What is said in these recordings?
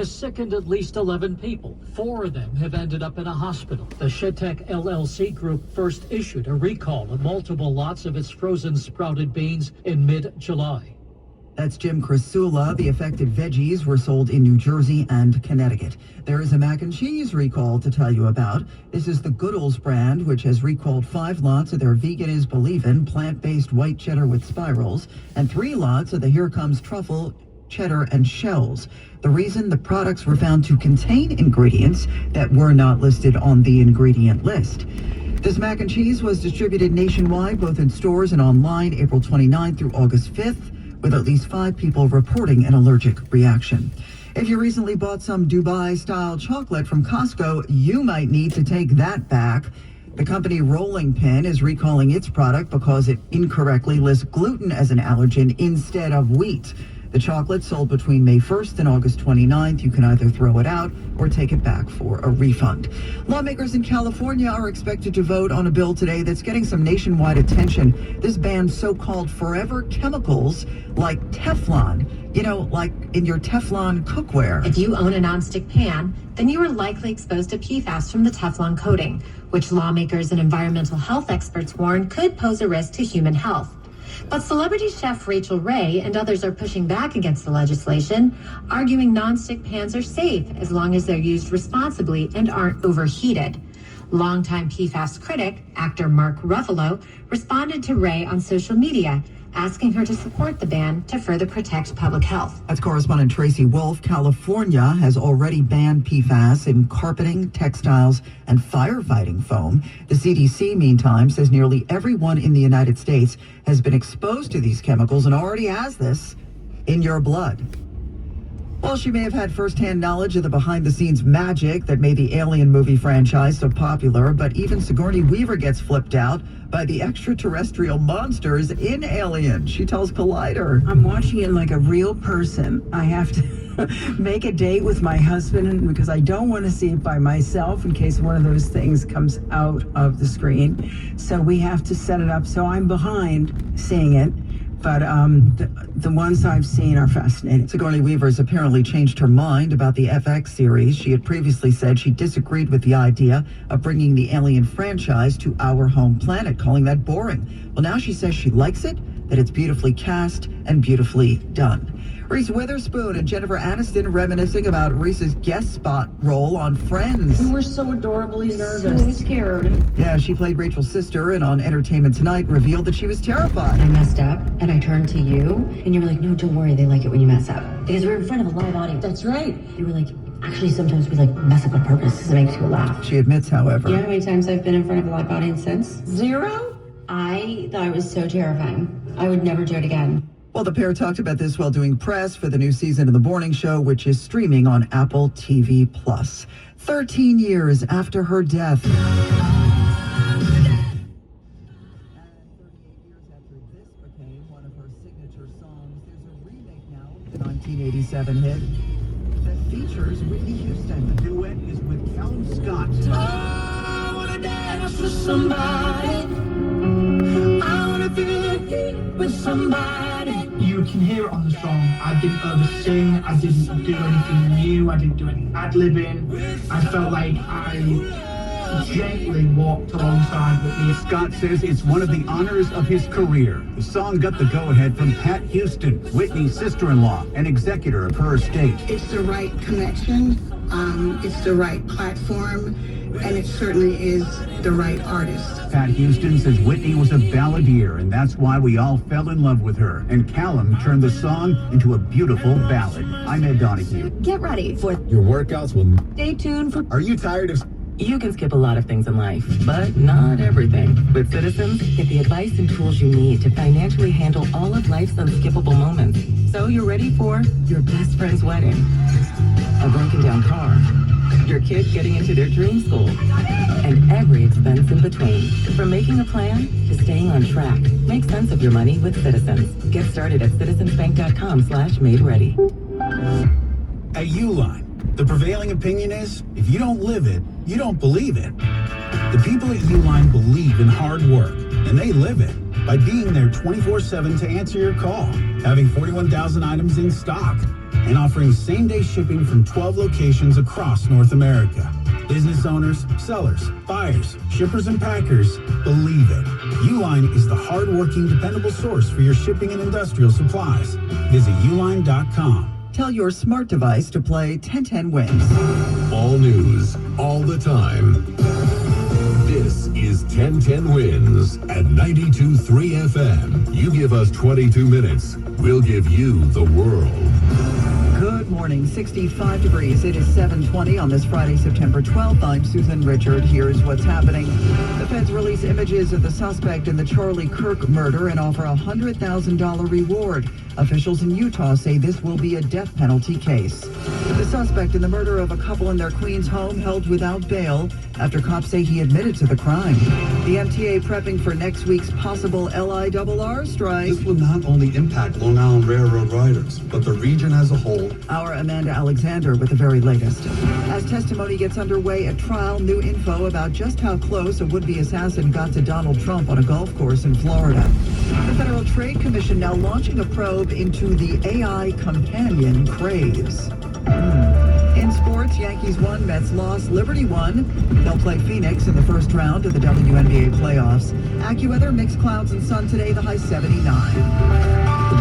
has sickened at least 11 people. 4 of them have ended up in a hospital. The Shetek LLC group first issued a recall on multiple lots of its frozen sprouted beans in mid-July. That's Jim Crisula. The affected veggies were sold in New Jersey and Connecticut. There is a mac and cheese recall to tell you about. This is the Goodall's brand, which has recalled 5 lots of their Vegan is Believin' plant-based white cheddar with spirals and 3 lots of the Here Comes truffle, cheddar, and shells. The reason: the products were found to contain ingredients that were not listed on the ingredient list. This mac and cheese was distributed nationwide, both in stores and online, April 29th through August 5th. With at least 5 people reporting an allergic reaction. If you recently bought some Dubai-style chocolate from Costco, you might need to take that back. The company Rolling Pin is recalling its product because it incorrectly lists gluten as an allergen instead of wheat. The chocolate sold between May 1st and August 29th. You can either throw it out or take it back for a refund. Lawmakers in California are expected to vote on a bill today that's getting some nationwide attention. This bans so-called forever chemicals like Teflon, like in your Teflon cookware. If you own a nonstick pan, then you are likely exposed to PFAS from the Teflon coating, which lawmakers and environmental health experts warn could pose a risk to human health. But celebrity chef Rachel Ray and others are pushing back against the legislation, arguing nonstick pans are safe as long as they're used responsibly and aren't overheated. Longtime PFAS critic, actor Mark Ruffalo, responded to Ray on social media, asking her to support the ban to further protect public health. That's correspondent Tracy Wolf. California has already banned PFAS in carpeting, textiles, and firefighting foam. The CDC, meantime, says nearly everyone in the United States has been exposed to these chemicals and already has this in your blood. Well, she may have had firsthand knowledge of the behind-the-scenes magic that made the Alien movie franchise so popular, but even Sigourney Weaver gets flipped out by the extraterrestrial monsters in Alien. She tells Collider. I'm watching it like a real person. I have to make a date with my husband because I don't want to see it by myself in case one of those things comes out of the screen. So we have to set it up. So I'm behind seeing it. But the ones I've seen are fascinating. Sigourney Weaver has apparently changed her mind about the FX series. She had previously said she disagreed with the idea of bringing the Alien franchise to our home planet, calling that boring. Well, now she says she likes it, that it's beautifully cast and beautifully done. Reese Witherspoon and Jennifer Aniston reminiscing about Reese's guest spot role on Friends. We were so adorably nervous. So scared. Yeah, she played Rachel's sister and on Entertainment Tonight revealed that she was terrified. I messed up and I turned to you and you were like, no, don't worry, they like it when you mess up. Because we're in front of a live audience. That's right. You were like, actually, sometimes we mess up on purpose because it makes people laugh. She admits, however. You know how many times I've been in front of a live audience since? 0? I thought it was so terrifying. I would never do it again. Well, the pair talked about this while doing press for the new season of The Morning Show, which is streaming on Apple TV+. 13 years after her death. 38 years after this became one of her signature songs, there's a remake now of the 1987 hit that features Whitney Houston. The duet is with Callum Scott. I wanna dance with somebody. I wanna be with somebody. You can hear it on the song. I didn't over-sing. I didn't do anything new. I didn't do any ad-libbing. I felt like I gently walked alongside Whitney. Scott says it's one of the honors of his career. The song got the go-ahead from Pat Houston, Whitney's sister-in-law and executor of her estate. It's the right connection. It's the right platform. And it certainly is the right artist. Pat Houston says Whitney was a balladeer, and that's why we all fell in love with her. And Callum turned the song into a beautiful ballad. I'm Ed Donahue. Get ready for your workouts will... Stay tuned for... Are you tired of... You can skip a lot of things in life, but not everything. With Citizens, get the advice and tools you need to financially handle all of life's unskippable moments. So you're ready for your best friend's wedding, a broken down car, your kid getting into their dream school, and every expense in between. From making a plan to staying on track, make sense of your money with Citizens. Get started at citizensbank.com/made-ready. At Uline, the prevailing opinion is, if you don't live it, you don't believe it. The people at Uline believe in hard work, and they live it by being there 24/7 to answer your call, having 41,000 items in stock, and offering same-day shipping from 12 locations across North America. Business owners, sellers, buyers, shippers, and packers, believe it. Uline is the hard-working, dependable source for your shipping and industrial supplies. Visit uline.com. Tell your smart device to play 1010 Wins. All news, all the time. This is 1010 Wins at 92.3 FM. You give us 22 minutes, we'll give you the world. Good morning, 65 degrees. It is 7:20 on this Friday, September 12th. I'm Susan Richard. Here's what's happening. The feds release images of the suspect in the Charlie Kirk murder and offer a $100,000 reward. Officials in Utah say this will be a death penalty case. The suspect in the murder of a couple in their Queens home held without bail after cops say he admitted to the crime. The MTA prepping for next week's possible LIRR strike. This will not only impact Long Island Railroad riders, but the region as a whole. Our Amanda Alexander with the very latest. As testimony gets underway at trial, new info about just how close a would-be assassin got to Donald Trump on a golf course in Florida. The Federal Trade Commission now launching a probe into the AI companion craze. In sports, Yankees won, Mets lost, Liberty won. They'll play Phoenix in the first round of the WNBA playoffs. AccuWeather, mixed clouds and sun today, the high 79.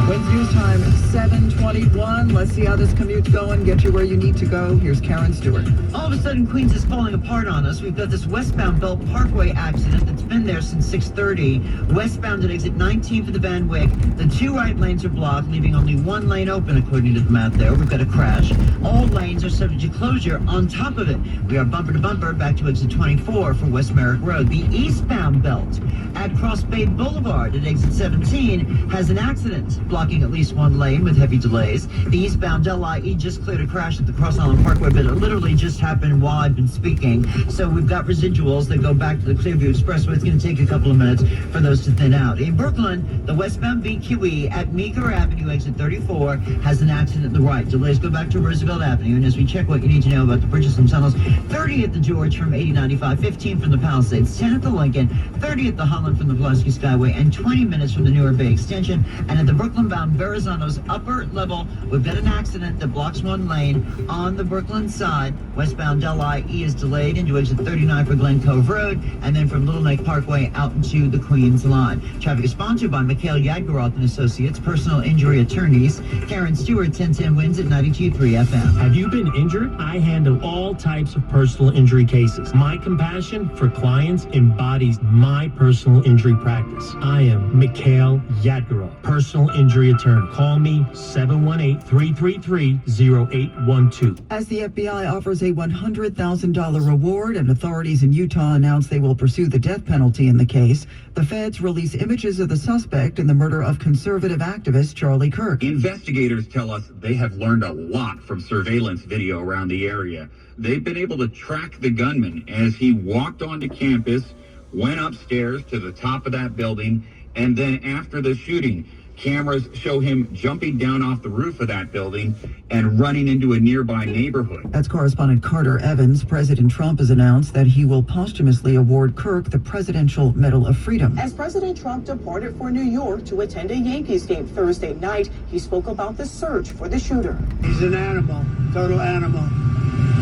Wins News Time, 7:21. Let's see how this commute's going. Get you where you need to go. Here's Karen Stewart. All of a sudden, Queens is falling apart on us. We've got this westbound Belt Parkway accident that's been there since 6:30. Westbound at exit 19 for the Van Wyck. The two right lanes are blocked, leaving only one lane open, according to the map there. We've got a crash. All lanes are subject to closure. On top of it, we are bumper to bumper back to exit 24 for West Merrick Road. The eastbound Belt at Cross Bay Boulevard at exit 17 has an accident, blocking at least one lane with heavy delays. The eastbound LIE just cleared a crash at the Cross Island Parkway, but it literally just happened while I've been speaking. So we've got residuals that go back to the Clearview Expressway. It's going to take a couple of minutes for those to thin out. In Brooklyn, the westbound BQE at Meeker Avenue, exit 34, has an accident at the right. Delays go back to Roosevelt Avenue. And as we check what you need to know about the bridges and tunnels, 30 at the George from 8095, 15 from the Palisades, 10 at the Lincoln, 30 at the Holland from the Pulaski Skyway, and 20 minutes from the Newark Bay Extension. And at the Brooklyn-bound Verrazano's upper level, we've got an accident that blocks one lane on the Brooklyn side. Westbound LIE is delayed into exit 39 for Glen Cove Road, and then from Little Neck Parkway out into the Queens line. Traffic is sponsored by Mikhail Yadgaroth and Associates, personal injury attorneys. Karen Stewart, 1010 Wins at 92.3 FM. Have you been injured? I handle all types of personal injury cases. My compassion for clients embodies my personal injury practice. I am Mikhail Yadgaroth, personal injury attorney. Call me 718-333-0812. As the FBI offers a $100,000 reward and authorities in Utah announce they will pursue the death penalty in the case, the feds release images of the suspect in the murder of conservative activist Charlie Kirk. Investigators tell us they have learned a lot from surveillance video around the area. They've been able to track the gunman as he walked onto campus, went upstairs to the top of that building, and then after the shooting, cameras show him jumping down off the roof of that building and running into a nearby neighborhood. That's correspondent Carter Evans. President Trump has announced that he will posthumously award Kirk the Presidential Medal of Freedom. As President Trump departed for New York to attend a Yankees game Thursday night, he spoke about the search for the shooter. He's an animal, total animal,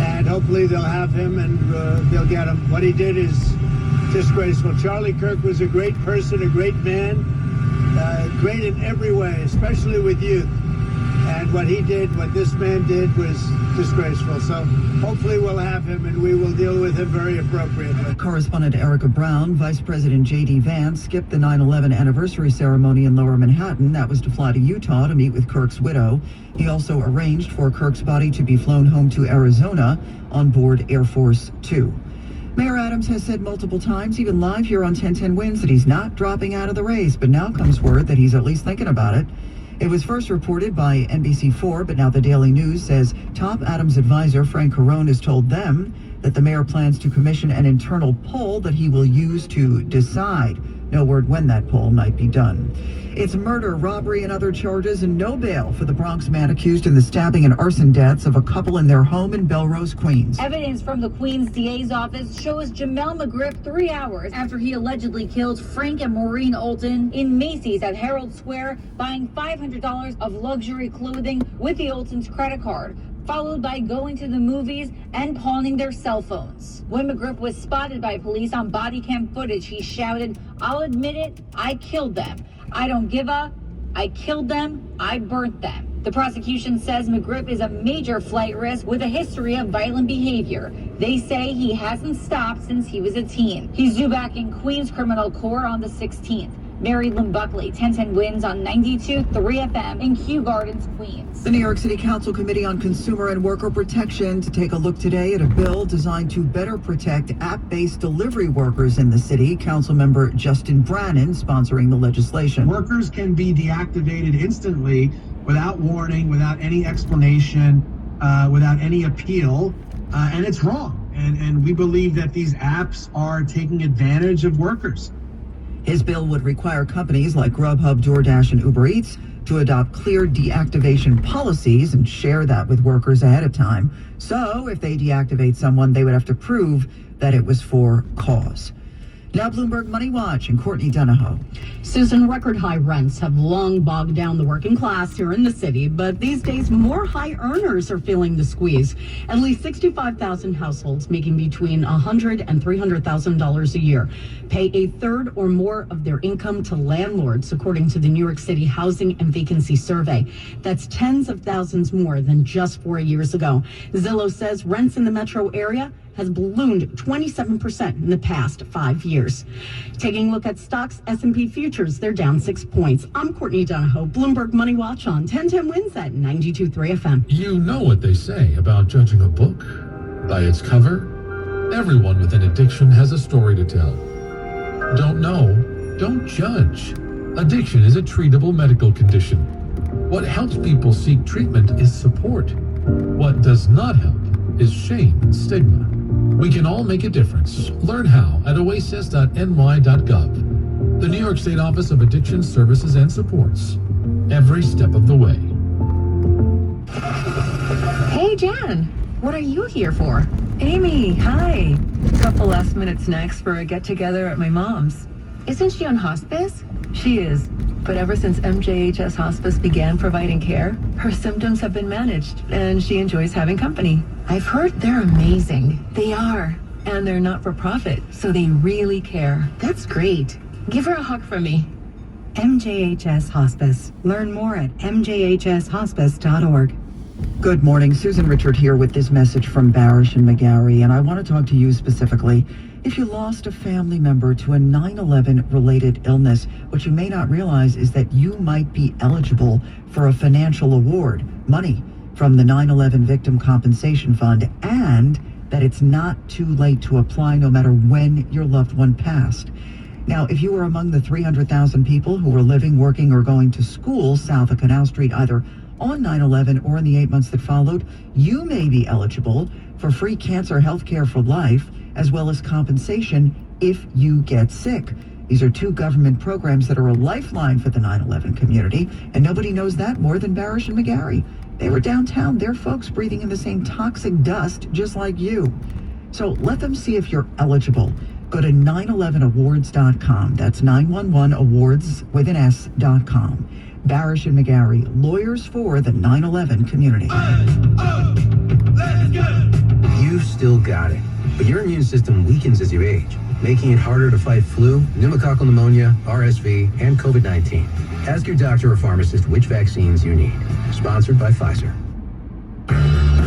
and hopefully they'll have him and they'll get him. What he did is disgraceful. Charlie Kirk was a great person, a great man. Great in every way, especially with youth. And what he did, what this man did, was disgraceful. So hopefully we'll have him and we will deal with him very appropriately. Correspondent Erica Brown, Vice President J.D. Vance skipped the 9/11 anniversary ceremony in Lower Manhattan. That was to fly to Utah to meet with Kirk's widow. He also arranged for Kirk's body to be flown home to Arizona on board Air Force Two. Mayor Adams has said multiple times, even live here on 1010 Wins, that he's not dropping out of the race, but now comes word that he's at least thinking about it. It was first reported by NBC4, but now the Daily News says top Adams advisor Frank Carone has told them that the mayor plans to commission an internal poll that he will use to decide. No word when that poll might be done. It's murder, robbery, and other charges, and no bail for the Bronx man accused in the stabbing and arson deaths of a couple in their home in Belrose, Queens. Evidence from the Queens DA's office shows Jamel McGriff 3 hours after he allegedly killed Frank and Maureen Olton in Macy's at Herald Square, buying $500 of luxury clothing with the Oltons' credit card, followed by going to the movies and pawning their cell phones. When McGriff was spotted by police on body cam footage, he shouted, "I'll admit it, I killed them. I don't give a, I killed them, I burnt them." The prosecution says McGriff is a major flight risk with a history of violent behavior. They say he hasn't stopped since he was a teen. He's due back in Queens criminal court on the 16th. Mary Lynn Buckley, 1010 Wins on 92.3 FM in Kew Gardens, Queens. The New York City Council Committee on Consumer and Worker Protection to take a look today at a bill designed to better protect app-based delivery workers in the city. Councilmember Justin Brannan sponsoring the legislation. Workers can be deactivated instantly without warning, without any explanation, without any appeal, and it's wrong. And we believe that these apps are taking advantage of workers. His bill would require companies like Grubhub, DoorDash, and Uber Eats to adopt clear deactivation policies and share that with workers ahead of time. So if they deactivate someone, they would have to prove that it was for cause. Now Bloomberg Money Watch and Courtney Donahoe. Susan, record high rents have long bogged down the working class here in the city, but these days more high earners are feeling the squeeze. At least 65,000 households making between $100,000 and $300,000 a year pay a third or more of their income to landlords, according to the New York City Housing and Vacancy Survey. That's tens of thousands more than just 4 years ago. Zillow says rents in the metro area has ballooned 27% in the past 5 years. Taking a look at stocks, S&P futures, they're down 6 points. I'm Courtney Donahoe, Bloomberg Money Watch on 1010 Wins at 92.3 FM. You know what they say about judging a book by its cover? Everyone with an addiction has a story to tell. Don't know? Don't judge. Addiction is a treatable medical condition. What helps people seek treatment is support. What does not help is shame and stigma. We can all make a difference. Learn how at oasis.ny.gov. The New York State Office of Addiction Services and Supports. Every step of the way. Hey, Jan. What are you here for? Amy, hi. Couple last minute snacks for a get-together at my mom's. Isn't she on hospice? She is. But ever since MJHS Hospice began providing care, her symptoms have been managed, and she enjoys having company. I've heard they're amazing. They are. And they're not for profit, so they really care. That's great. Give her a hug from me. MJHS Hospice. Learn more at mjhshospice.org. Good morning. Susan Richard here with this message from Barish and McGarry, and I want to talk to you specifically. If you lost a family member to a 9/11 related illness, what you may not realize is that you might be eligible for a financial award, money from the 9/11 Victim Compensation Fund, and that it's not too late to apply no matter when your loved one passed. Now, if you were among the 300,000 people who were living, working, or going to school south of Canal Street either on 9/11 or in the 8 months that followed, you may be eligible for free cancer health care for life, as well as compensation if you get sick. These are two government programs that are a lifeline for the 9/11 community, and nobody knows that more than Barish and McGarry. They were downtown, their folks breathing in the same toxic dust just like you. So let them see if you're eligible. Go to 911awards.com. That's 911awards with an S.com. Barish and McGarry, lawyers for the 9/11 community. You've still got it, but your immune system weakens as you age, making it harder to fight flu, pneumococcal pneumonia, RSV, and COVID-19. Ask your doctor or pharmacist which vaccines you need. Sponsored by Pfizer.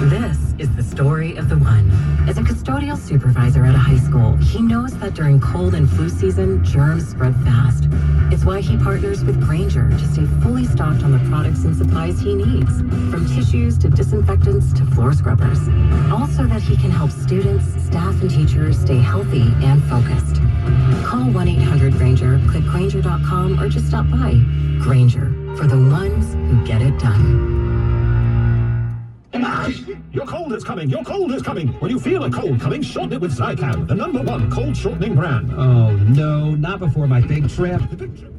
This is the story of the one. As a custodial supervisor at a high school, he knows that during cold and flu season, germs spread fast. It's why he partners with Grainger to stay fully stocked on the products and supplies he needs, from tissues to disinfectants to floor scrubbers. All so that he can help students, staff, and teachers stay healthy and focused. Call 1-800-GRAINGER, click Grainger.com, or just stop by. Grainger, for the ones who get it done. Your cold is coming. Your cold is coming. When you feel a cold coming, shorten it with Zycam, the #1 cold shortening brand. Oh, no, not before my big trip. The big trip.